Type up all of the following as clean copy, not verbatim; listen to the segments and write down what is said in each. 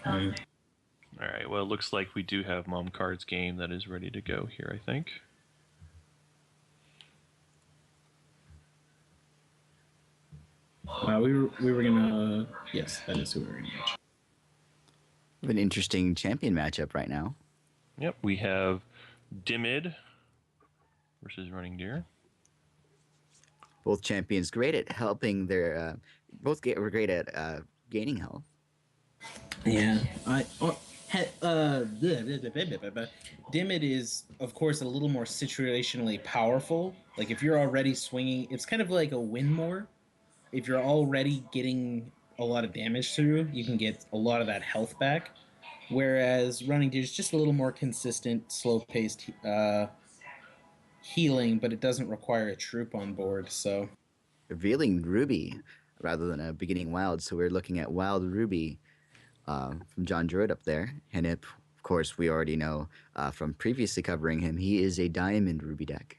Mm. All right. Well, it looks like we do have Mom Card's game that is ready to go here, I think. We were gonna. Yes, that is who we were gonna watch. An interesting champion matchup right now. Yep. We have Dimid versus Running Deer. Both champions great at helping their. Were great at gaining health. Yeah, Dimit is, of course, a little more situationally powerful. Like if you're already swinging, it's kind of like a win more. If you're already getting a lot of damage through, you can get a lot of that health back. Whereas running deer is just a little more consistent, slow paced healing, but it doesn't require a troop on board. So Revealing Ruby rather than a beginning Wild. So we're looking at Wild Ruby from JohnDruitt up there. Henip, of course, we already know from previously covering him, he is a Diamond Ruby deck.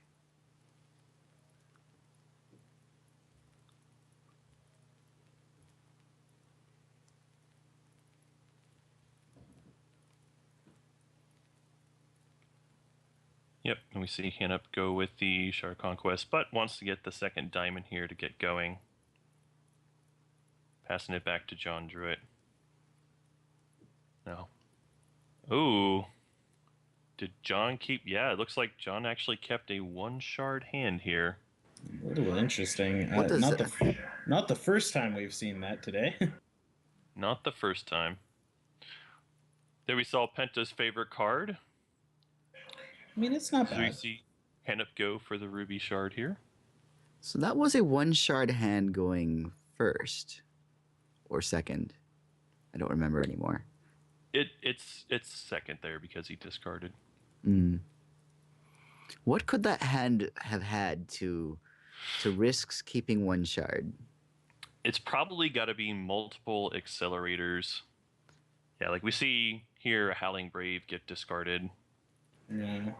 Yep, and we see Henip go with the Shard Conquest, but wants to get the second diamond here to get going. Passing it back to JohnDruitt. No. Ooh. Did John keep... Yeah, it looks like John actually kept a one-shard hand here. a little interesting. What does Not the first time we've seen that today. Not the first time. There we saw Penta's favorite card. I mean, it's not So we bad. see Henip go for the Ruby Shard here. So that was a one shard hand going first or second. I don't remember anymore. It's second there because he discarded. Mm. What could that hand have had to risk keeping one shard? It's probably got to be multiple accelerators. Yeah, like we see here a Howling Brave get discarded. Yeah.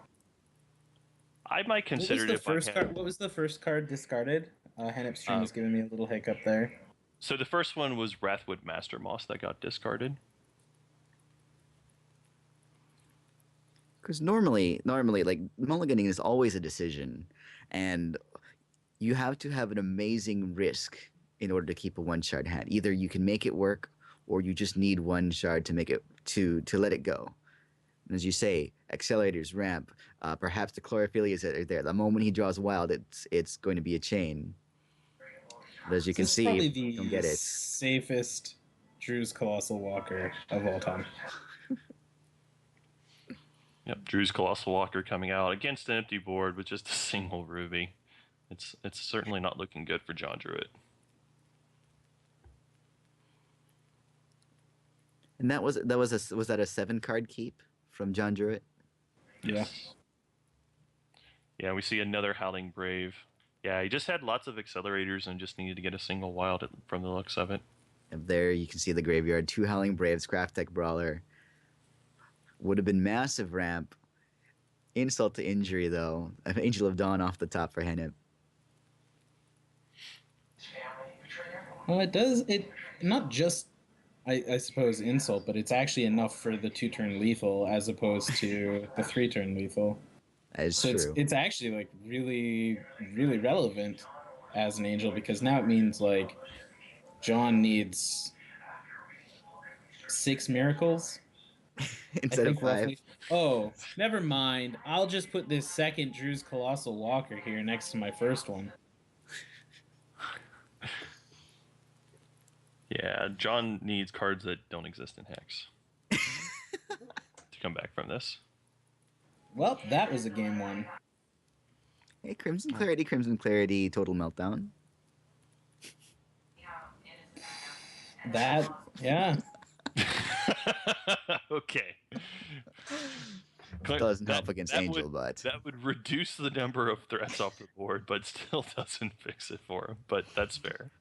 I might consider it if I had... What was the first card discarded? Henip Stream is giving me a little hiccup there. So the first one was Wrathwood Master Moss that got discarded. Because normally, like mulliganing is always a decision, and you have to have an amazing risk in order to keep a one shard hand. Either you can make it work, or you just need one shard to make it to let it go. And as you say, accelerators, ramp, perhaps the chlorophyllias that are there. The moment he draws wild, it's going to be a chain. But as you can see, probably you don't get it. Safest Drew's Colossal Walker of all time. Yep, Drew's Colossal Walker coming out against an empty board with just a single ruby. It's certainly not looking good for JohnDruitt. And was that a 7-card keep from JohnDruitt? Yeah. Yeah, we see another Howling Brave. Yeah, he just had lots of accelerators and just needed to get a single wild from the looks of it. And there you can see the graveyard. 2 Howling Braves, Craft Deck Brawler. Would have been massive ramp. Insult to injury, though. An Angel of Dawn off the top for Henip. Well, it not just, I suppose, insult, but it's actually enough for the 2-turn lethal as opposed to the 3-turn lethal. That is So true. it's actually like really, really relevant as an angel because now it means like John needs 6 miracles. Instead of 5. Roughly. Oh, never mind. I'll just put this second Drew's Colossal Walker here next to my first one. Yeah, John needs cards that don't exist in Hex to come back from this. Well, that was a game 1. Hey, Crimson Clarity, Total Meltdown. That, yeah. Okay. Doesn't help against Angel, but... That would reduce the number of threats off the board, but still doesn't fix it for him. But that's fair.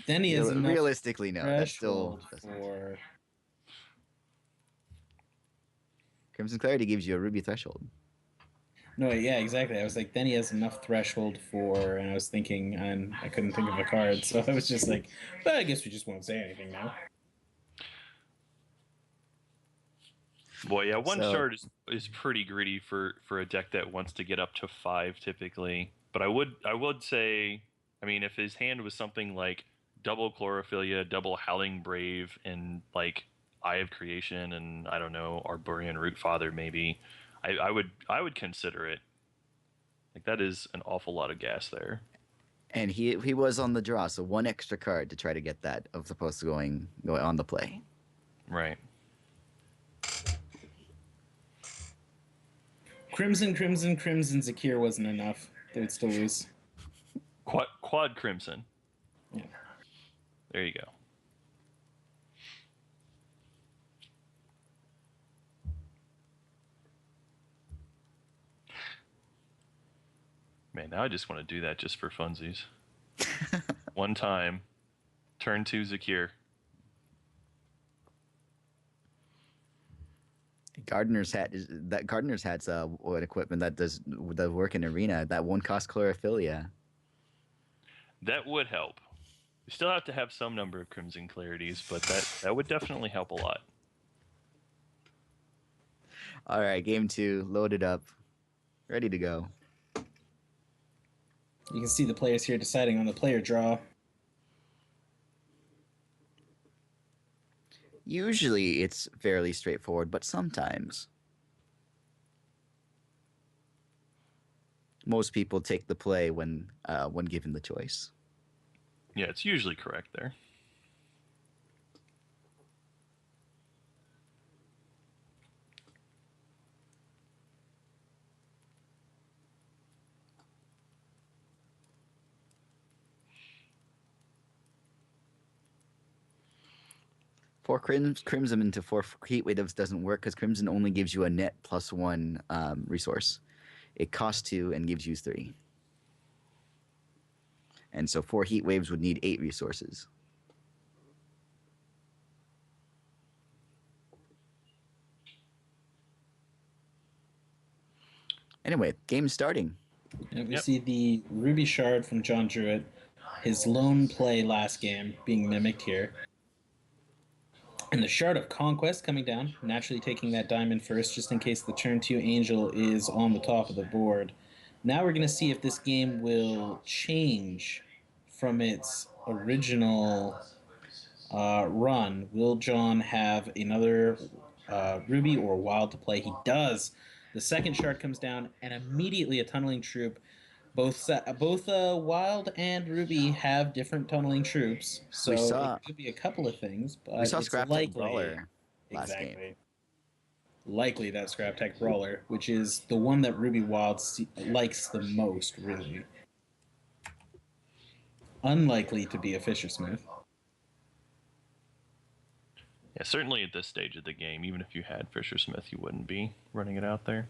Then he has enough realistically, no. That's still... for... Crimson Clarity gives you a Ruby Threshold. No, yeah, exactly. I was like, then he has enough threshold for... And I was thinking, and I couldn't think of a card, so I was just like, well, I guess we just won't say anything now. Boy, yeah, one So shard is pretty greedy for a deck that wants to get up to 5 typically. But I would say, I mean, if his hand was something like double Chlorophilia, double Howling Brave, and like Eye of Creation, and I don't know, Arborean Rootfather maybe, I would consider it. Like that is an awful lot of gas there. and he was on the draw, so one extra card to try to get that, as opposed to going on the play. Right. Crimson, Zakir wasn't enough. They would still lose. Quad Crimson. Yeah. There you go. Man, now I just want to do that just for funsies. One time, turn 2 Zakir. Gardener's hat's what equipment that does the work in arena. That won't cost Chlorophilia. That would help. We still have to have some number of Crimson Clarities, but that would definitely help a lot. All right, game 2, loaded up, ready to go. You can see the players here deciding on the player draw. Usually it's fairly straightforward, but sometimes most people take the play when given the choice. Yeah, it's usually correct there. Four Crimson into 4 Heat Waves doesn't work because Crimson only gives you a net +1 resource. It costs 2 and gives you 3. And so 4 Heat Waves would need 8 resources. Anyway, game's starting. And we see the Ruby Shard from JohnDruitt, his lone play last game being mimicked here. And the Shard of Conquest coming down, naturally taking that diamond first, just in case the turn 2 Angel is on the top of the board. Now we're going to see if this game will change from its original run. Will John have another Ruby or Wild to play? He does. The second Shard comes down, and immediately a Tunneling Troop. Both Wild and Ruby have different tunneling troops, so it could be a couple of things, but we saw it's Scrap Tech likely, Brawler last exactly, game. likely that Scrap Tech Brawler, which is the one that Ruby Wild likes the most, really. Unlikely to be a Fishersmith. Yeah, certainly at this stage of the game, even if you had Fishersmith, you wouldn't be running it out there.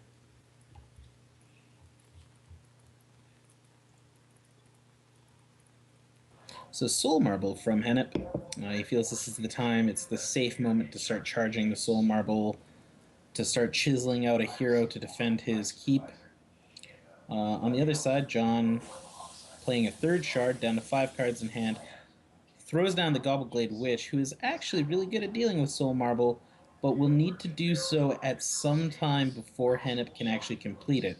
So Soul Marble from Henip. He feels this is the time, it's the safe moment to start charging the Soul Marble, to start chiseling out a hero to defend his keep. On the other side, John, playing a third Shard down to 5 cards in hand, throws down the Gobbleglade Witch, who is actually really good at dealing with Soul Marble, but will need to do so at some time before Henip can actually complete it.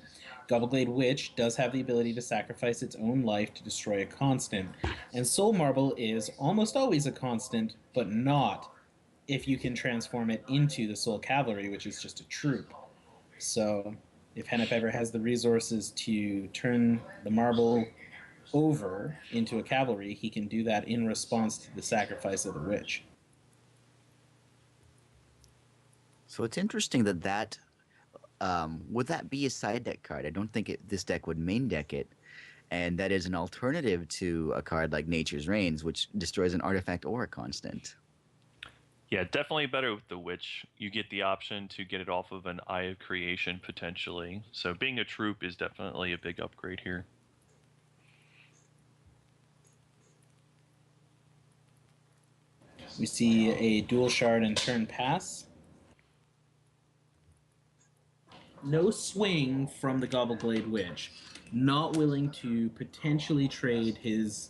Gobbleglade Witch does have the ability to sacrifice its own life to destroy a constant, and Soul Marble is almost always a constant, but not if you can transform it into the Soul Cavalry, which is just a troop. So if Henip ever has the resources to turn the marble over into a cavalry, he can do that in response to the sacrifice of the witch. So it's interesting that would that be a side deck card? I don't think this deck would main deck it, and that is an alternative to a card like Nature's Reigns, which destroys an artifact or a constant. Yeah, definitely better with the Witch. You get the option to get it off of an Eye of Creation, potentially. So being a troop is definitely a big upgrade here. We see a dual shard and turn pass. No swing from the Gobbleglade Witch. Not willing to potentially trade his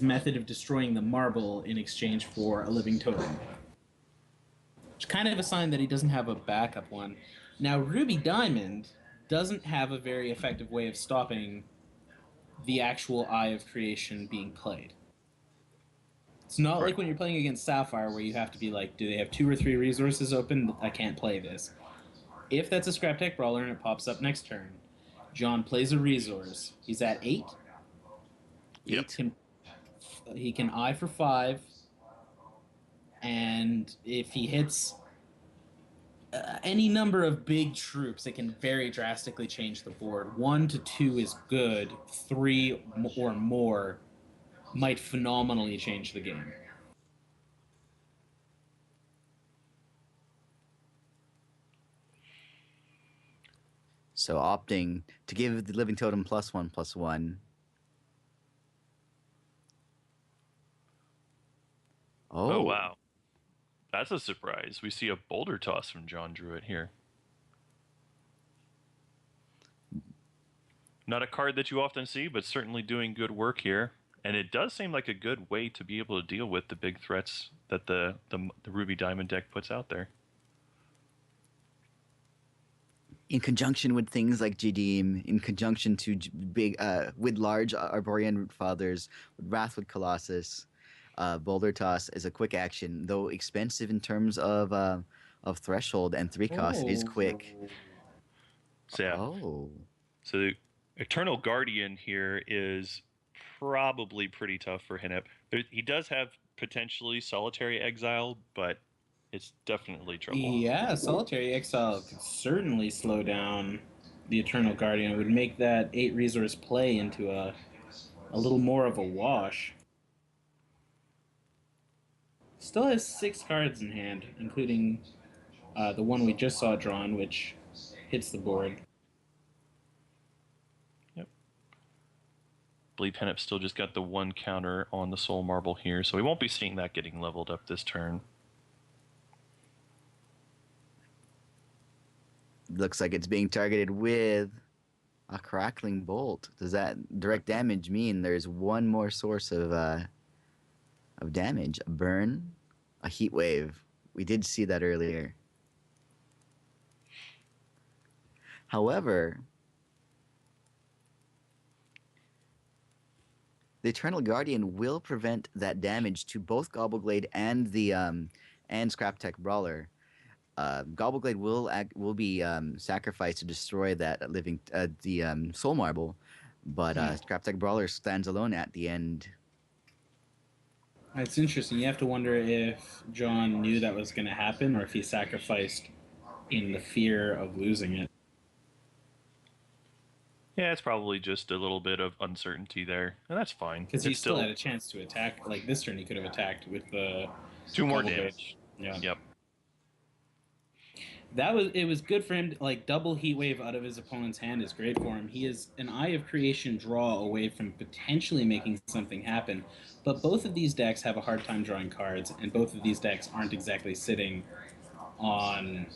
method of destroying the marble in exchange for a living totem. It's kind of a sign that he doesn't have a backup one. Now, Ruby Diamond doesn't have a very effective way of stopping the actual Eye of Creation being played. It's not like when you're playing against Sapphire where you have to be like, do they have 2 or 3 resources open? I can't play this. If that's a Scrap Tech Brawler and it pops up next turn, John plays a resource. He's at 8. Yep. He can eye for 5. And if he hits any number of big troops, it can very drastically change the board. 1 to 2 is good. 3 or more might phenomenally change the game. So opting to give the Living Totem +1/+1. Oh, wow. That's a surprise. We see a Boulder Toss from JohnDruitt here. Not a card that you often see, but certainly doing good work here. And it does seem like a good way to be able to deal with the big threats that the Ruby Diamond deck puts out there. In conjunction with things like Jidim, in conjunction to with large Arborean Root Fathers, with Wrathwood Colossus, Boulder Toss is a quick action, though expensive in terms of threshold and 3 cost. It is quick. So yeah. So the Eternal Guardian here is probably pretty tough for Henip. He does have potentially Solitary Exile, but it's definitely trouble. Yeah, Solitary Exile could certainly slow down the Eternal Guardian. It would make that 8 resource play into a little more of a wash. Still has 6 cards in hand, including the one we just saw drawn, which hits the board. Yep. I believe Henip still just got the 1 counter on the Soul Marble here, so we won't be seeing that getting leveled up this turn. Looks like it's being targeted with a Crackling Bolt. Does that direct damage mean there's one more source of damage? A burn? A heat wave. We did see that earlier. However, the Eternal Guardian will prevent that damage to both Gobbleglade and the and Scrap Tech Brawler. Gobbleglade will be sacrificed to destroy that the Soul Marble, but Scrap Tech Brawler stands alone at the end. It's interesting. You have to wonder if John knew that was going to happen, or if he sacrificed in the fear of losing it. Yeah, it's probably just a little bit of uncertainty there, and that's fine. Because he still had a chance to attack. Like this turn, he could have attacked with the 2 more damage. Yeah. Yep. It was good for him. Like double heat wave out of his opponent's hand is great for him. He is an Eye of Creation draw away from potentially making something happen. But both of these decks have a hard time drawing cards, and both of these decks aren't exactly sitting on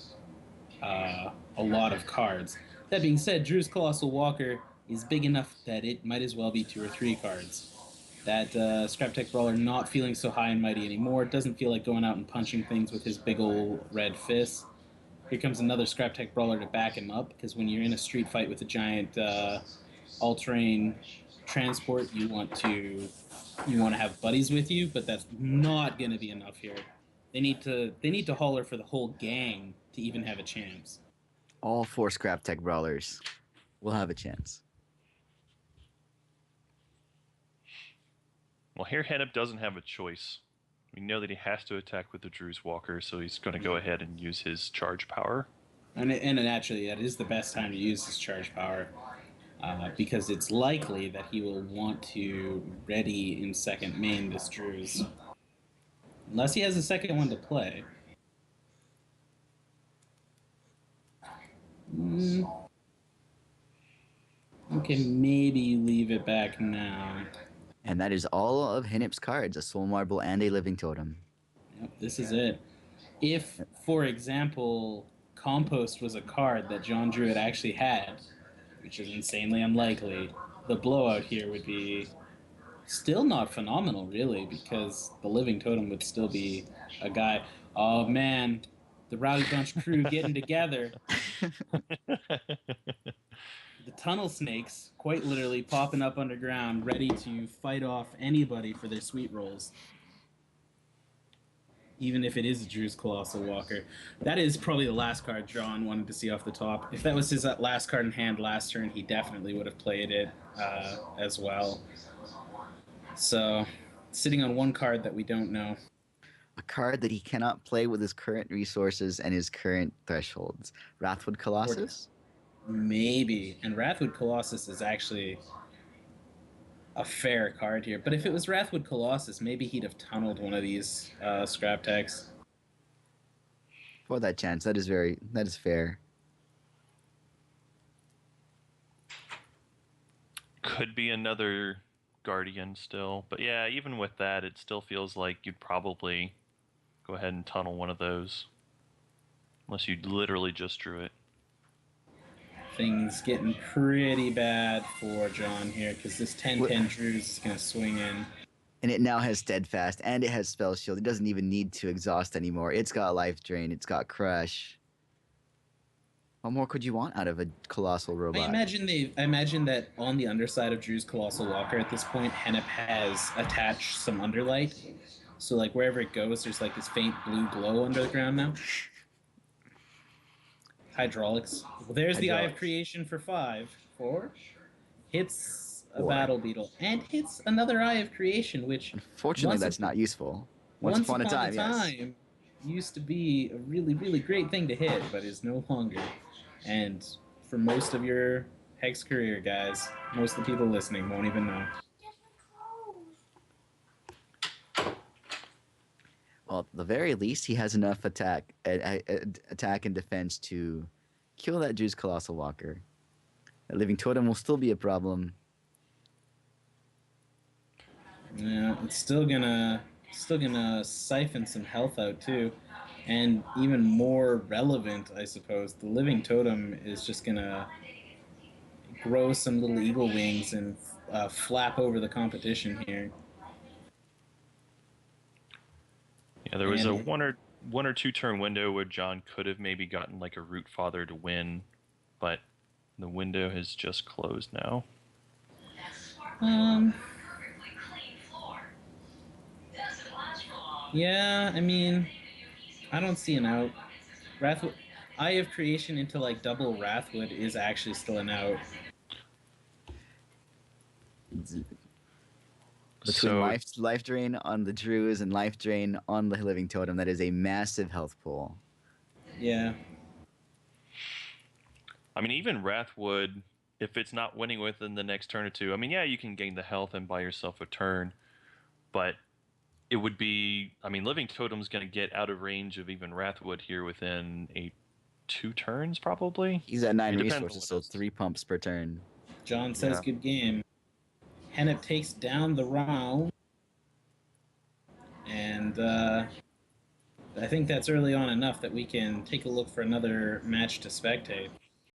a lot of cards. That being said, Drew's Colossal Walker is big enough that it might as well be 2 or 3 cards. That Scrap Tech Brawler not feeling so high and mighty anymore, doesn't feel like going out and punching things with his big old red fist. Here comes another Scrap Tech Brawler to back him up, because when you're in a street fight with a giant all-terrain transport, you want to have buddies with you, but that's not going to be enough here. They need to holler for the whole gang to even have a chance. All 4 Scrap Tech Brawlers will have a chance. Well, here Henip doesn't have a choice. We know that he has to attack with the Drew's Walker, so he's going to go ahead and use his charge power. And naturally, that is the best time to use his charge power, because it's likely that he will want to ready in second main this Drew's. Unless he has a second one to play. Okay, maybe leave it back now. And that is all of Henip's cards, a Soul Marble and a Living Totem. Yep, this is it. If, for example, Compost was a card that JohnDruitt actually had, which is insanely unlikely, the blowout here would be still not phenomenal, really, because the Living Totem would still be a guy. Oh, man. The Rowdy Bunch crew getting together. The tunnel snakes, quite literally popping up underground, ready to fight off anybody for their sweet rolls. Even if it is a Drew's Colossal Walker. That is probably the last card John wanted to see off the top. If that was his last card in hand last turn, he definitely would have played it as well. So, sitting on one card that we don't know. A card that he cannot play with his current resources and his current thresholds. Wrathwood Colossus? Maybe. And Wrathwood Colossus is actually a fair card here. But if it was Wrathwood Colossus, maybe he'd have tunneled one of these scrap techs. For that chance, that is fair. Could be another Guardian still. But yeah, even with that, it still feels like you'd probably go ahead and tunnel one of those. Unless you literally just drew it. Things getting pretty bad for John here, because this 10-10 Drews is going to swing in. And it now has Steadfast, and it has Spell Shield. It doesn't even need to exhaust anymore. It's got Life Drain. It's got Crush. What more could you want out of a Colossal Robot? I imagine that on the underside of Drew's Colossal Walker at this point, Henip has attached some Underlight. So, like, wherever it goes, there's, like, this faint blue glow under the ground now. Hydraulics. Well, there's the Eye of Creation for 5. 4. Hits a Battle Beetle. And hits another Eye of Creation, which... Unfortunately, that's not useful. Once upon a time, yes. Used to be a really, really great thing to hit, but is no longer. And for most of your Hex career, guys, most of the people listening won't even know. Well, at the very least, he has enough attack and defense to kill that Drew's Colossal Walker. A Living Totem will still be a problem. Yeah, it's still gonna siphon some health out too, and even more relevant, I suppose. The Living Totem is just gonna grow some little eagle wings and flap over the competition here. Yeah, there was a one or two turn window where John could have maybe gotten like a Root Father to win, but the window has just closed now. Yeah, I mean, I don't see an out. Wrathwood, Eye of Creation into like double Wrathwood is actually still an out. Between life drain on the Druids and life drain on the Living Totem, that is a massive health pool. Yeah. I mean, even Wrathwood, if it's not winning within the next turn or two, I mean, yeah, you can gain the health and buy yourself a turn, but it would be, I mean, Living Totem's going to get out of range of even Wrathwood here within 2 turns, probably. He's at 9 resources, so 3 pumps per turn. John says good game. Henip takes down the round. And I think that's early on enough that we can take a look for another match to spectate.